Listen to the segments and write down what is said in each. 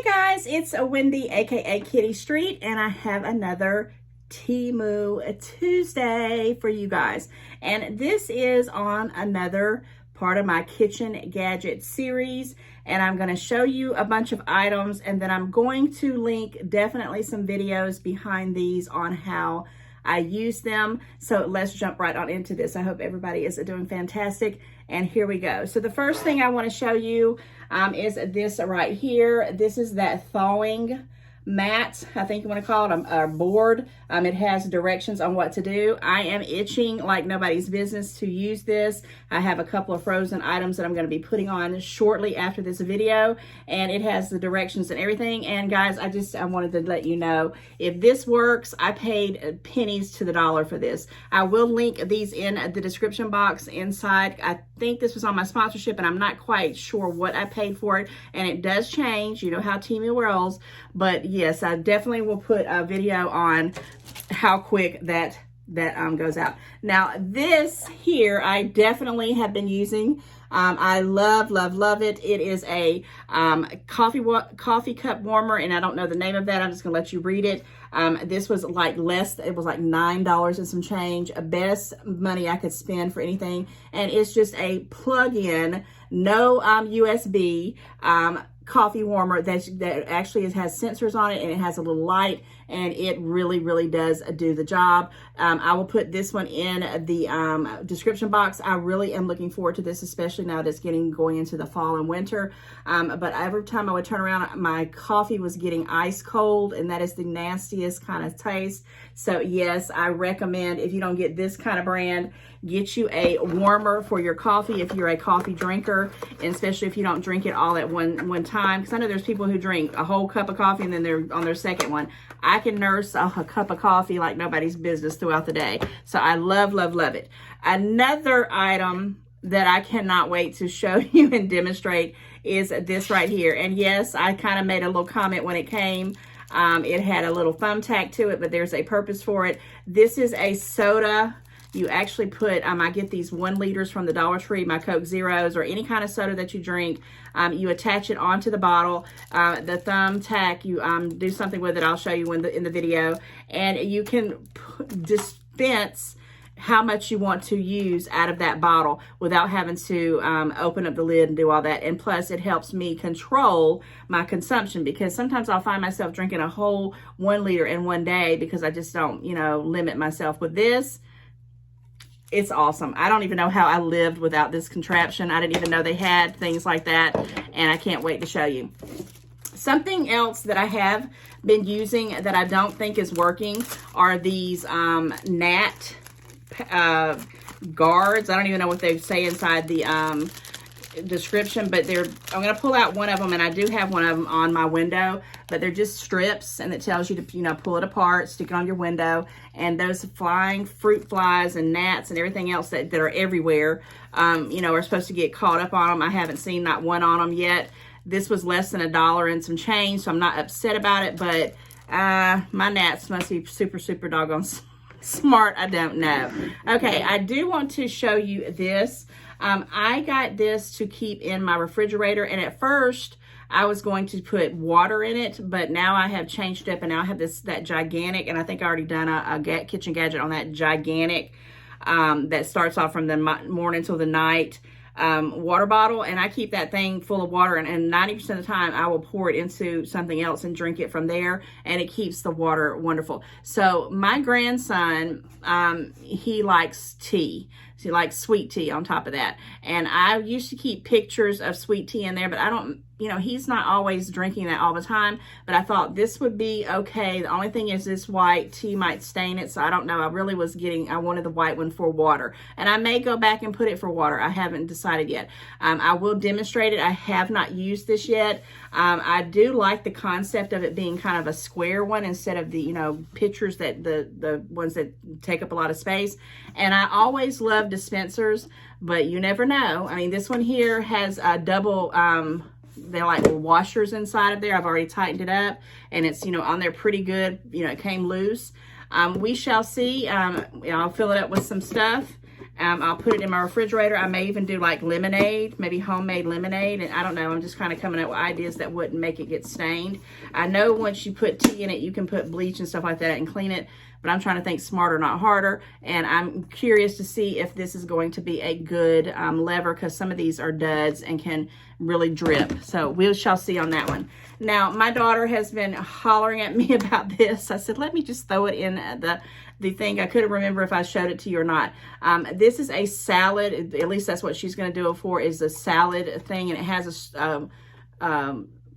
Hey guys, it's Wendy, aka Kitty Street, and I have another Temu Tuesday for you guys. And this is on another part of my kitchen gadget series, and I'm going to show you a bunch of items, and then I'm going to link definitely some videos behind these on how I use them. So let's jump right on into this. I hope everybody is doing fantastic. And here we go. So the first thing I want to show you is this right here. This is that thawing mat, I think you want to call it, a board. It has directions on what to do. I am itching like nobody's business to use this. I have a couple of frozen items that I'm going to be putting on shortly after this video, and it has the directions and everything. And guys, I wanted to let you know, if this works, I paid pennies to the dollar for this. I will link these in the description box inside. I think this was on my sponsorship, and I'm not quite sure what I paid for it, and it does change. You know how Temu rolls, but yes, I definitely will put a video on how quick that goes out. Now this here, I definitely have been using. I love it. It is a coffee cup warmer, and I don't know the name of that. I'm just gonna let you read it. This was like it was like $9 and some change. Best money I could spend for anything. And it's just a plug-in, no USB coffee warmer that actually has sensors on it, and it has a little light, and it really does do the job. I will put this one in the description box. I really am looking forward to this, especially now that it's going into the fall and winter. But every time I would turn around, my coffee was getting ice cold, and that is the nastiest kind of taste. So yes, I recommend, if you don't get this kind of brand, get you a warmer for your coffee if you're a coffee drinker, and especially if you don't drink it all at one time, because I know there's people who drink a whole cup of coffee and then they're on their second one. I can nurse a cup of coffee like nobody's business throughout the day. So I love it. Another item that I cannot wait to show you and demonstrate is this right here. And yes, I kind of made a little comment when it came. It had a little thumbtack to it, but there's a purpose for it. This is a soda. You actually put, I get these 1 liters from the Dollar Tree, my Coke Zeros, or any kind of soda that you drink. You attach it onto the bottle. The thumbtack, you do something with it. I'll show you in the video. And you can dispense how much you want to use out of that bottle without having to open up the lid and do all that. And plus, it helps me control my consumption, because sometimes I'll find myself drinking a whole 1 liter in one day because I just don't, limit myself. With this, it's awesome. I don't even know how I lived without this contraption. I didn't even know they had things like that, and I can't wait to show you. Something else that I have been using that I don't think is working are these gnat guards. I don't even know what they say inside the description, but I'm going to pull out one of them, and I do have one of them on my window, but they're just strips, and it tells you to pull it apart, stick it on your window. And those flying fruit flies and gnats and everything else that are everywhere, are supposed to get caught up on them. I haven't seen not one on them yet. This was less than $1 and some change, so I'm not upset about it, but my gnats must be super doggone smart. I don't know. Okay, I do want to show you this. I got this to keep in my refrigerator, and at first I was going to put water in it, but now I have changed up, and now I have that gigantic, and I think I already done a kitchen gadget on that gigantic that starts off from the morning till the night water bottle, and I keep that thing full of water, and 90% of the time I will pour it into something else and drink it from there, and it keeps the water wonderful. So my grandson, he likes tea. So he likes sweet tea on top of that, and I used to keep pictures of sweet tea in there, but I don't, he's not always drinking that all the time, but I thought this would be okay. The only thing is this white tea might stain it, so I don't know. I wanted the white one for water, and I may go back and put it for water. I haven't decided yet. I will demonstrate it. I have not used this yet. I do like the concept of it being kind of a square one instead of the, pictures that the ones that take up a lot of space. And I always love dispensers, but you never know. I mean, this one here has a double, they're like washers inside of there. I've already tightened it up, and it's, on there pretty good. It came loose. We shall see. I'll fill it up with some stuff, I'll put it in my refrigerator. I may even do like lemonade, maybe homemade lemonade. And I don't know, I'm just kind of coming up with ideas that wouldn't make it get stained. I know once you put tea in it, you can put bleach and stuff like that and clean it. But I'm trying to think smarter, not harder. And I'm curious to see if this is going to be a good lever, because some of these are duds and can really drip. So we shall see on that one. Now, my daughter has been hollering at me about this. I said, let me just throw it in the thing. I couldn't remember if I showed it to you or not. This is a salad. At least that's what she's going to do it for, is a salad thing. And it has a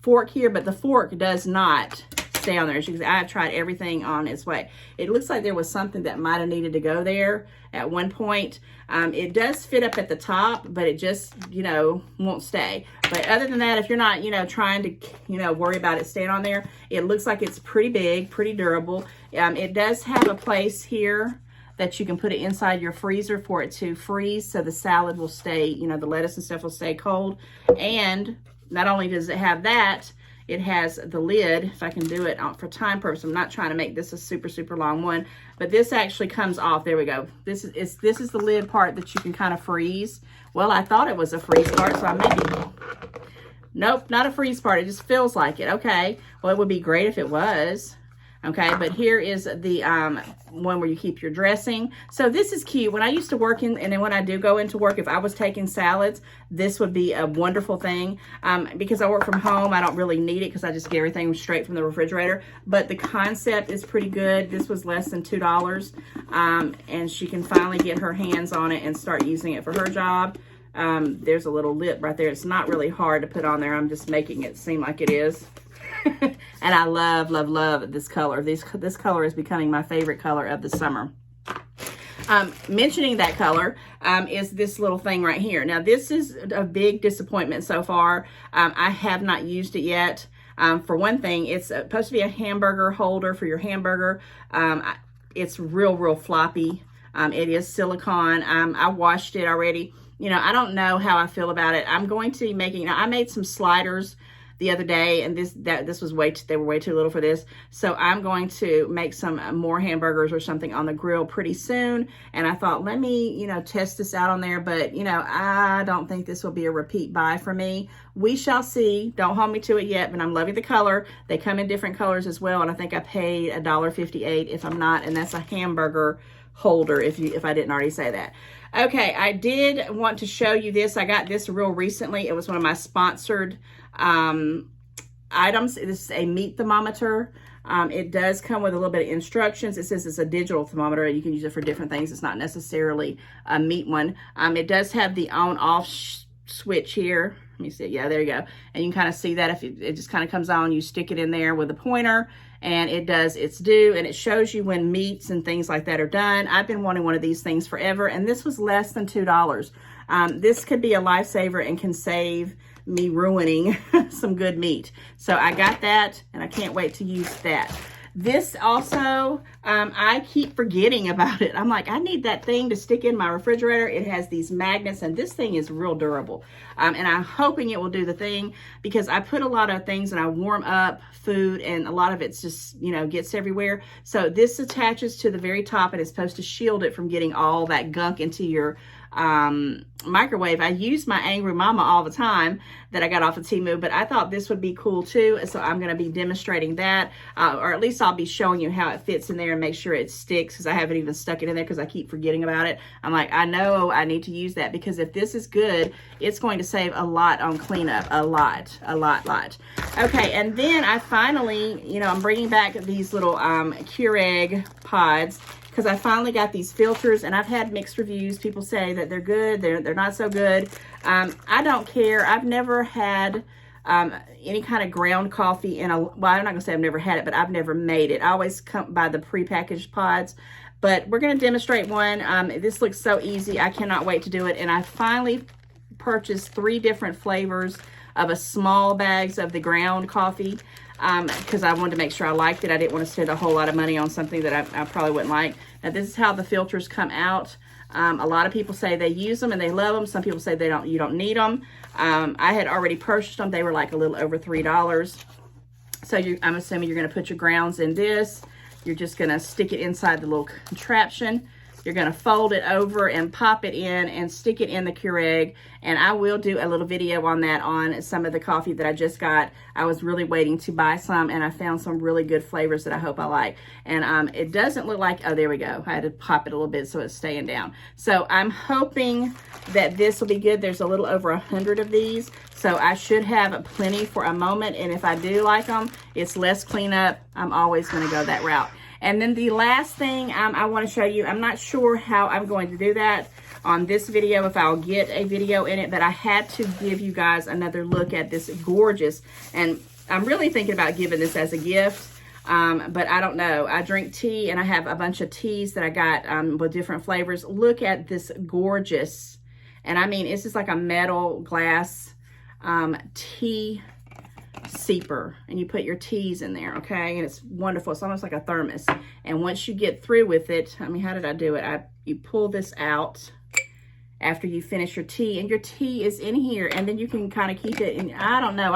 fork here, but the fork does not stay on there. As you can see, I've tried everything on its way. It looks like there was something that might have needed to go there at one point. It does fit up at the top, but it just, you know, won't stay. But other than that, if you're not, you know, trying to, you know, worry about it staying on there, it looks like it's pretty big, pretty durable. It does have a place here that you can put it inside your freezer for it to freeze, so the salad will stay, you know, the lettuce and stuff will stay cold. And not only does it have that, it has the lid, if I can do it for time purpose. I'm not trying to make this a super, super long one, but this actually comes off. There we go. This is the lid part that you can kind of freeze. Well, I thought it was a freeze part, so I maybe, nope, not a freeze part. It just feels like it. Okay, well, it would be great if it was. Okay, but here is the one where you keep your dressing. So this is cute. When I used to work and then when I do go into work, if I was taking salads, this would be a wonderful thing. Because I work from home, I don't really need it because I just get everything straight from the refrigerator. But the concept is pretty good. This was less than $2. And she can finally get her hands on it and start using it for her job. There's a little lip right there. It's not really hard to put on there. I'm just making it seem like it is. And I love, love, love this color. This color is becoming my favorite color of the summer. Mentioning that color is this little thing right here. Now, this is a big disappointment so far. I have not used it yet. For one thing, it's supposed to be a hamburger holder for your hamburger. It's real, real floppy. It is silicone. I washed it already. You know, I don't know how I feel about it. I'm going to be making, I made some sliders the other day, and this was they were way too little for this. So I'm going to make some more hamburgers or something on the grill pretty soon. And I thought, let me, you know, test this out on there. But, you know, I don't think this will be a repeat buy for me. We shall see. Don't hold me to it yet, but I'm loving the color. They come in different colors as well. And I think I paid $1.58 if I'm not, and that's a hamburger holder if I didn't already say that. Okay, I did want to show you this. I got this real recently. It was one of my sponsored items. This is a meat thermometer. It does come with a little bit of instructions. It says it's a digital thermometer. You can use it for different things. It's not necessarily a meat one. It does have the on-off switch here. Let me see. Yeah, there you go. And you can kind of see that if it just kind of comes on, you stick it in there with a pointer, and it does its due, and it shows you when meats and things like that are done. I've been wanting one of these things forever, and this was less than $2. This could be a lifesaver and can save me ruining some good meat. So I got that, and I can't wait to use that. This also, I keep forgetting about it. I'm like, I need that thing to stick in my refrigerator. It has these magnets, and this thing is real durable. And I'm hoping it will do the thing, because I put a lot of things and I warm up food, and a lot of it's just, you know, gets everywhere. So this attaches to the very top, and it's supposed to shield it from getting all that gunk into your microwave. I use my Angry Mama all the time that I got off of Temu, but I thought this would be cool too. So I'm going to be demonstrating that, or at least I'll be showing you how it fits in there and make sure it sticks, because I haven't even stuck it in there because I keep forgetting about it. I'm like, I know I need to use that, because if this is good, it's going to save a lot on cleanup, a lot. Okay, and then I finally, you know, I'm bringing back these little Keurig pods, because I finally got these filters, and I've had mixed reviews. People say that they're good, they're not so good. I don't care. I've never had any kind of ground coffee in a, well, I'm not gonna say I've never had it, but I've never made it. I always come by the prepackaged pods, but we're gonna demonstrate one. This looks so easy. I cannot wait to do it. And I finally purchased 3 different flavors of a small bags of the ground coffee, because I wanted to make sure I liked it. I didn't want to spend a whole lot of money on something that I probably wouldn't like. Now, this is how the filters come out. A lot of people say they use them and they love them. Some people say you don't need them. I had already purchased them. They were like a little over $3. So I'm assuming you're going to put your grounds in this. You're just going to stick it inside the little contraption. You're going to fold it over and pop it in and stick it in the Keurig. And I will do a little video on that on some of the coffee that I just got. I was really waiting to buy some, and I found some really good flavors that I hope I like. And it doesn't look like, oh, there we go. I had to pop it a little bit so it's staying down. So I'm hoping that this will be good. There's a little over 100 of these, so I should have plenty for a moment. And if I do like them, it's less cleanup. I'm always going to go that route. And then the last thing I want to show you, I'm not sure how I'm going to do that on this video, if I'll get a video in it, but I had to give you guys another look at this gorgeous, and I'm really thinking about giving this as a gift, but I don't know. I drink tea, and I have a bunch of teas that I got with different flavors. Look at this gorgeous, and I mean, it's just like a metal glass tea seeper, and you put your teas in there, okay? And it's wonderful. It's almost like a thermos. And once you get through with it, I mean, how did I do it? You pull this out after you finish your tea, and your tea is in here, and then you can kind of keep it in. I don't know.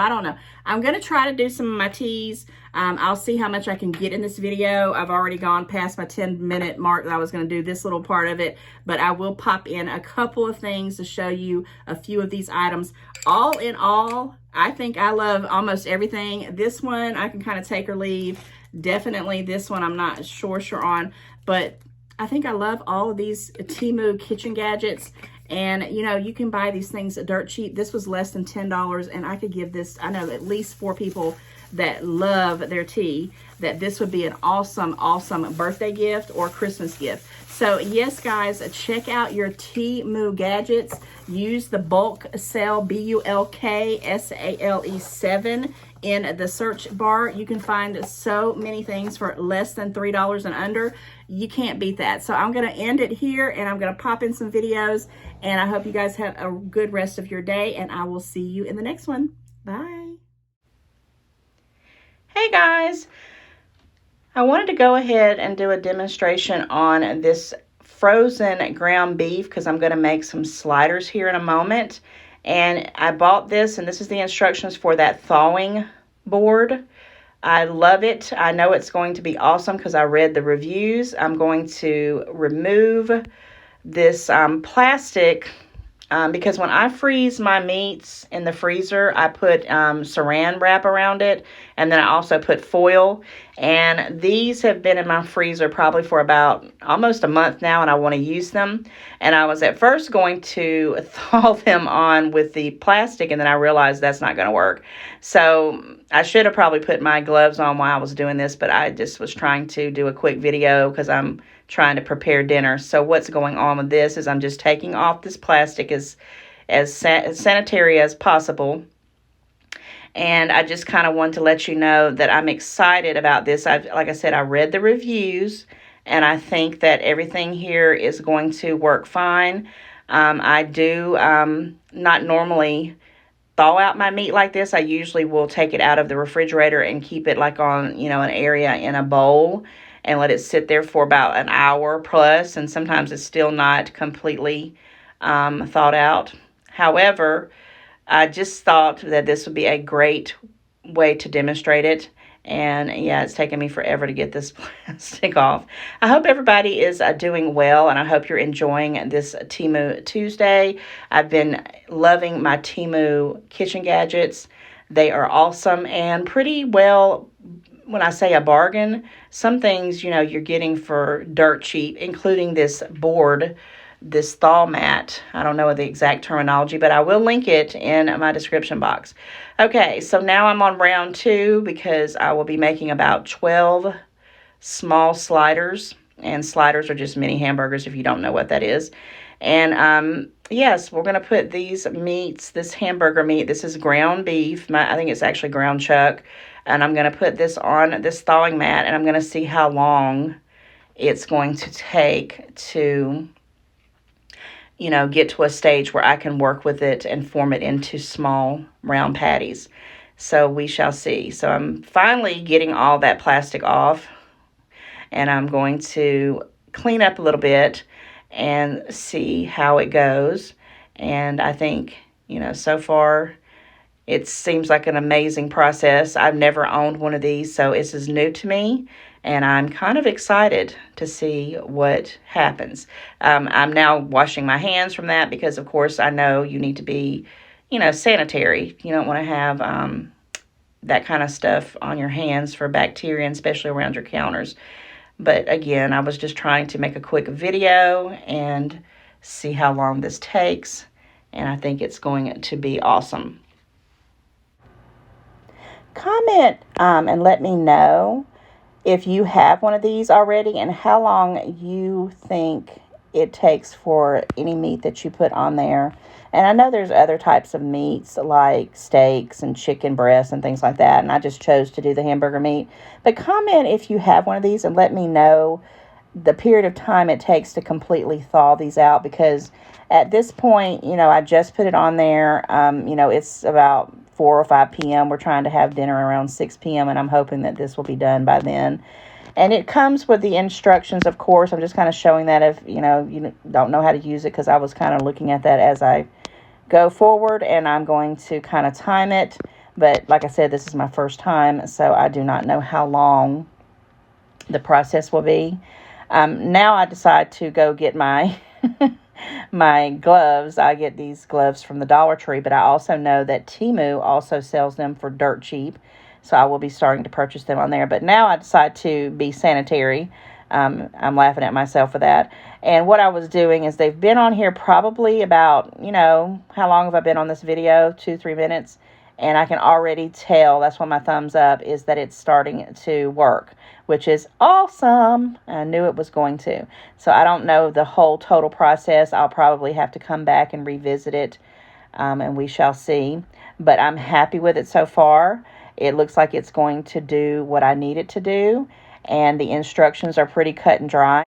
I'm going to try to do some of my teas. I'll see how much I can get in this video. I've already gone past my 10-minute mark that I was going to do this little part of it, but I will pop in a couple of things to show you a few of these items. All in all, I think I love almost everything. This one I can kind of take or leave. Definitely this one I'm not sure on, but I think I love all of these Temu kitchen gadgets. And you know, you can buy these things dirt cheap. This was less than $10, and I could give this, I know at least 4 people that love their tea, that this would be an awesome, awesome birthday gift or Christmas gift. So yes, guys, check out your Temu gadgets. Use the bulk sale, BULKSALE 7 in the search bar. You can find so many things for less than $3 and under. You can't beat that. So I'm going to end it here, and I'm going to pop in some videos, and I hope you guys have a good rest of your day, and I will see you in the next one. Bye. Hey guys, I wanted to go ahead and do a demonstration on this frozen ground beef because I'm going to make some sliders here in a moment. And I bought this, and this is the instructions for that thawing board. I love it. I know it's going to be awesome because I read the reviews. I'm going to remove this plastic because when I freeze my meats in the freezer, I put saran wrap around it, and then I also put foil. And these have been in my freezer probably for about almost a month now, and I want to use them. And I was at first going to thaw them on with the plastic, and then I realized that's not going to work. So I should have probably put my gloves on while I was doing this, but I just was trying to do a quick video because I'm trying to prepare dinner. So what's going on with this is I'm just taking off this plastic as sanitary as possible. And I just kind of wanted to let you know that I'm excited about this. Like I said, I read the reviews, and I think that everything here is going to work fine. I do not normally thaw out my meat like this. I usually will take it out of the refrigerator and keep it like on, you know, an area in a bowl and let it sit there for about an hour plus, and sometimes it's still not completely thawed out. However, I just thought that this would be a great way to demonstrate it. And yeah, it's taken me forever to get this plastic off. I hope everybody is doing well, and I hope you're enjoying this Temu Tuesday. I've been loving my Temu kitchen gadgets. They are awesome and pretty well, when I say a bargain, some things, you know, you're getting for dirt cheap, including this board, this thaw mat. I don't know the exact terminology, but I will link it in my description box. Okay, so now I'm on round 2 because I will be making about 12 small sliders. And sliders are just mini hamburgers if you don't know what that is. And yes, we're going to put these meats, this hamburger meat, this is ground beef. I think it's actually ground chuck. And I'm going to put this on this thawing mat, and I'm going to see how long it's going to take to, you know, get to a stage where I can work with it and form it into small round patties. So we shall see. So I'm finally getting all that plastic off, and I'm going to clean up a little bit and see how it goes. And I think, you know, so far It seems like an amazing process. I've never owned one of these, so this is new to me, and I'm kind of excited to see what happens. I'm now washing my hands from that because, of course, I know you need to be, sanitary. You don't want to have that kind of stuff on your hands for bacteria, and especially around your counters. But again, I was just trying to make a quick video and see how long this takes, and I think it's going to be awesome. Comment and let me know if you have one of these already and how long you think it takes for any meat that you put on there. And I know there's other types of meats like steaks and chicken breasts and things like that, and I just chose to do the hamburger meat. But comment if you have one of these and let me know the period of time it takes to completely thaw these out, because at this point, I just put it on there. It's about 4 or 5 p.m. We're trying to have dinner around 6 p.m. and I'm hoping that this will be done by then. And it comes with the instructions, of course. I'm just kind of showing that if, you don't know how to use it, because I was kind of looking at that as I go forward, and I'm going to kind of time it. But like I said, this is my first time, so I do not know how long the process will be. Now I decide to go get my my gloves. I get these gloves from the Dollar Tree, but I also know that Temu also sells them for dirt cheap. So I will be starting to purchase them on there. But now I decide to be sanitary. I'm laughing at myself for that. And what I was doing is they've been on here probably about, how long have I been on this video? 2-3 minutes. And I can already tell, that's why my thumbs up, is that it's starting to work, which is awesome. I knew it was going to. So I don't know the whole total process. I'll probably have to come back and revisit it, and we shall see. But I'm happy with it so far. It looks like it's going to do what I need it to do, and the instructions are pretty cut and dry.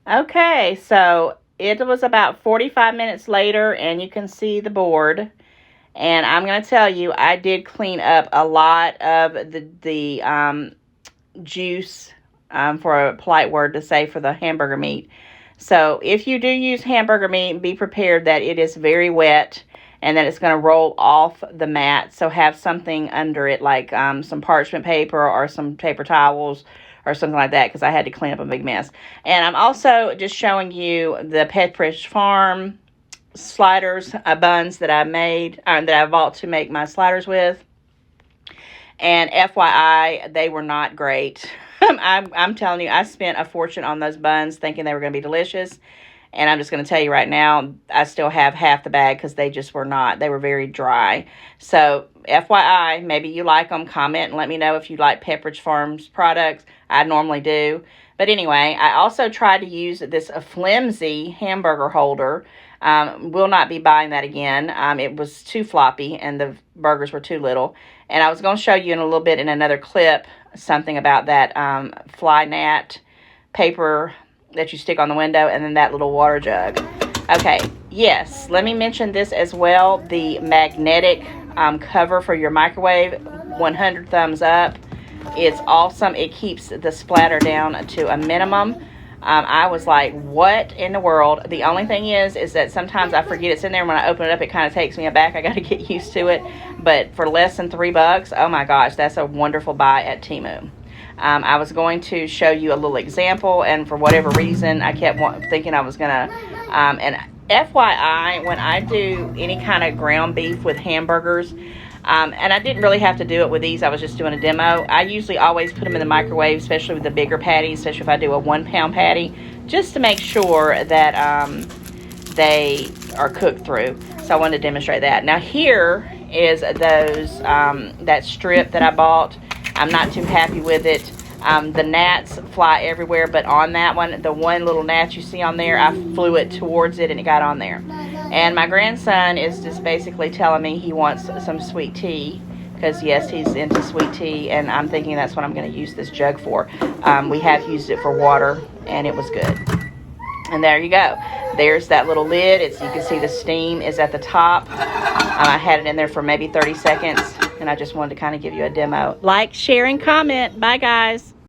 Okay, so it was about 45 minutes later, and you can see the board. And I'm going to tell you, I did clean up a lot of the juice, for a polite word to say, for the hamburger meat. So if you do use hamburger meat, be prepared that it is very wet and that it's going to roll off the mat. So have something under it, like some parchment paper or some paper towels or something like that, because I had to clean up a big mess. And I'm also just showing you the Pepperidge Farm sliders, buns that I made, that I bought to make my sliders with. And FYI, they were not great. I'm telling you, I spent a fortune on those buns thinking they were going to be delicious. And I'm just going to tell you right now, I still have half the bag because they just were not. They were very dry. So FYI, maybe you like them. Comment and let me know if you like Pepperidge Farm's products. I normally do. But anyway, I also tried to use this flimsy hamburger holder. Will not be buying that again. It was too floppy and the burgers were too little. And I was going to show you in a little bit in another clip something about that fly mat paper that you stick on the window, and then that little water jug. Okay, yes, let me mention this as well. The magnetic cover for your microwave, 100 thumbs up. It's awesome. It keeps the splatter down to a minimum. I was like, what in the world? The only thing is that sometimes I forget it's in there. When I open it up, it kind of takes me aback. I got to get used to it. But for less than $3, oh my gosh, that's a wonderful buy at Temu. I was going to show you a little example, and for whatever reason, I kept thinking I was going to, and FYI, when I do any kind of ground beef with hamburgers, and I didn't really have to do it with these, I was just doing a demo. I usually always put them in the microwave, especially with the bigger patties, especially if I do a 1-pound patty, just to make sure that they are cooked through. So I wanted to demonstrate that. Now here is those, that strip that I bought. I'm not too happy with it. The gnats fly everywhere, but on that one, the one little gnat you see on there, I flew it towards it and it got on there. And my grandson is just basically telling me he wants some sweet tea, because yes, he's into sweet tea, and I'm thinking that's what I'm going to use this jug for. We have used it for water, and it was good. And there you go. There's that little lid. You can see the steam is at the top. I had it in there for maybe 30 seconds, and I just wanted to kind of give you a demo. Like, share, and comment. Bye, guys.